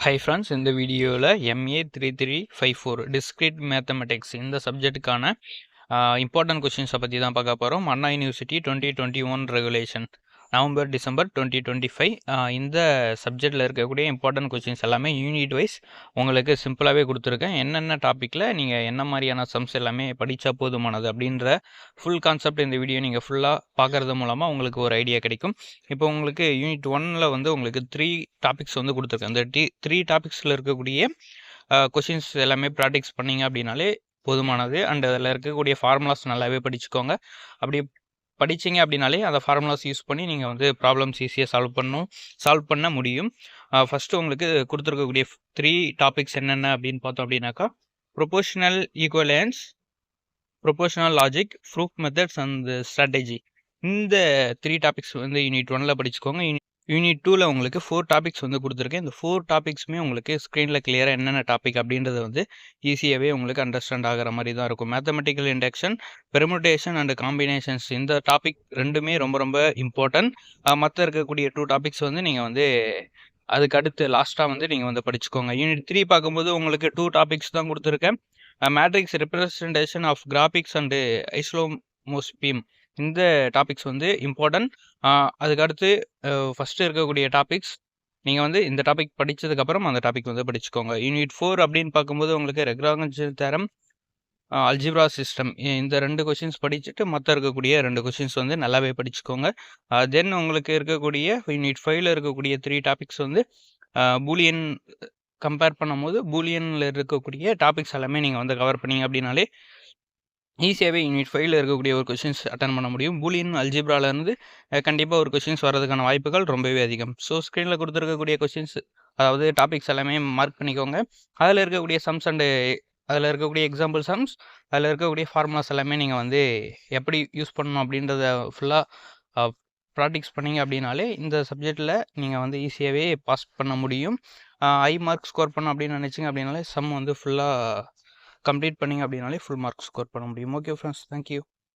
Hi friends, இந்த வீடியோவில் MA3354 discrete mathematics இந்த சப்ஜெக்ட்டுக்கான இம்பார்ட்டன்ட் கொஷின்ஸை பற்றி தான் பார்க்க போகிறோம். அண்ணா யூனிவர்சிட்டி 2021 ரெகுலேஷன் நவம்பர் டிசம்பர் 2025 இந்த சப்ஜெக்டில் இருக்கக்கூடிய இம்பார்ட்டன்ட் கொஷின்ஸ் எல்லாமே யூனிட் வைஸ் உங்களுக்கு சிம்பிளாகவே கொடுத்துருக்கேன். என்னென்ன டாப்பிக்கில் நீங்கள் என்ன மாதிரியான சம்ஸ் எல்லாமே படித்தா போதுமானது அப்படின்ற ஃபுல் கான்செப்ட் இந்த வீடியோ நீங்கள் ஃபுல்லாக பார்க்குறது மூலமாக உங்களுக்கு ஒரு ஐடியா கிடைக்கும். இப்போ உங்களுக்கு யூனிட் 1ல் வந்து உங்களுக்கு 3 டாபிக்ஸ் வந்து கொடுத்துருக்கேன். அந்த 3 டாபிக்ஸில் இருக்கக்கூடிய கொஷின்ஸ் எல்லாமே ப்ராக்டிஸ் பண்ணிங்க அப்படின்னாலே போதுமானது. அண்ட் அதில் இருக்கக்கூடிய ஃபார்முலாஸ் நல்லாவே படிச்சுக்கோங்க. அப்படி படிச்சிங்க அப்படின்னாலே அந்த ஃபார்முலாஸ் யூஸ் பண்ணி நீங்கள் வந்து ப்ராப்ளம்ஸ் ஈஸியாக சால்வ் பண்ண முடியும். ஃபஸ்ட்டு உங்களுக்கு கொடுத்துருக்கக்கூடிய 3 டாபிக்ஸ் என்னென்ன அப்படின்னு பார்த்தோம் அப்படின்னாக்கா, proportional equivalence, proportional logic, proof methods and strategy. இந்த 3 டாபிக்ஸ் வந்து யூனிட் 1ல் படிச்சுக்கோங்க. யூனிட் 2ல் உங்களுக்கு 4 டாபிக்ஸ் வந்து கொடுத்துருக்கேன். இந்த 4 டாபிக்ஸுமே உங்களுக்கு ஸ்க்ரீனில் கிளியராக என்னென்ன டாபிக் அப்படின்றத வந்து ஈஸியாகவே உங்களுக்கு அண்டர்ஸ்டாண்ட் ஆகிற மாதிரி தான் இருக்கும். Mathematical induction, permutation and combinations இந்த டாபிக் ரெண்டுமே ரொம்ப ரொம்ப இம்பார்ட்டன்ட். மற்ற இருக்கக்கூடிய 2 டாபிக்ஸ் வந்து நீங்கள் வந்து அதுக்கு அடுத்து லாஸ்ட்டாக வந்து நீங்கள் வந்து படிச்சுக்கோங்க. யூனிட் 3 பார்க்கும்போது உங்களுக்கு 2 டாபிக்ஸ் தான் கொடுத்துருக்கேன். Matrix representation of graphics and isomorphism இந்த டாபிக்ஸ் வந்து இம்பார்ட்டன்ட். அதுக்கடுத்து ஃபஸ்ட்டு இருக்கக்கூடிய டாபிக்ஸ் நீங்கள் வந்து இந்த டாபிக் படித்ததுக்கப்புறம் அந்த டாபிக் வந்து படிச்சுக்கோங்க. யூனிட் 4 அப்படின்னு பார்க்கும்போது உங்களுக்கு லக்ராஞ்ச் தேரம், அல்ஜிப்ரா சிஸ்டம் இந்த 2 கொஷின்ஸ் படிச்சுட்டு மற்ற இருக்கக்கூடிய 2 கொஷின்ஸ் வந்து நல்லாவே படிச்சுக்கோங்க. தென் உங்களுக்கு இருக்கக்கூடிய யூனிட் 5ல் இருக்கக்கூடிய 3 டாபிக்ஸ் வந்து பூலியன் கம்பேர் பண்ணும்போது பூலியனில் இருக்கக்கூடிய டாபிக்ஸ் எல்லாமே நீங்கள் வந்து கவர் பண்ணிங்க அப்படின்னாலே ஈஸியாகவே யூனிட் 5ல் இருக்கக்கூடிய ஒரு கொஷின்ஸ் அட்டன் பண்ண முடியும். பூலியன் அல்ஜிப்ராலேருந்து கண்டிப்பாக ஒரு கொஷின்ஸ் வரதுக்கான வாய்ப்புகள் ரொம்பவே அதிகம். ஸோ ஸ்க்ரீனில் கொடுத்துருக்கக்கூடிய கொஷின்ஸ் அதாவது டாபிக்ஸ் எல்லாமே மார்க் பண்ணிக்கோங்க. அதில் இருக்கக்கூடிய சம்ஸ் அண்டு அதில் இருக்கக்கூடிய எக்ஸாம்பிள் சம்ஸ், அதில் இருக்கக்கூடிய ஃபார்முலாஸ் எல்லாமே நீங்கள் வந்து எப்படி யூஸ் பண்ணணும் அப்படின்றத ஃபுல்லாக ப்ராக்டிக்ஸ் பண்ணிங்க அப்படின்னாலே இந்த சப்ஜெக்டில் நீங்கள் வந்து ஈஸியாகவே பாஸ் பண்ண முடியும். ஹை மார்க் ஸ்கோர் பண்ணணும் அப்படின்னு நினச்சிங்க அப்படின்னாலே சம் வந்து ஃபுல்லாக கம்ப்ளீட் பண்ணிங்க அப்படின்னாலே ஃபுல் மார்க் ஸ்கோர் பண்ண முடியும். Okay friends, thank you.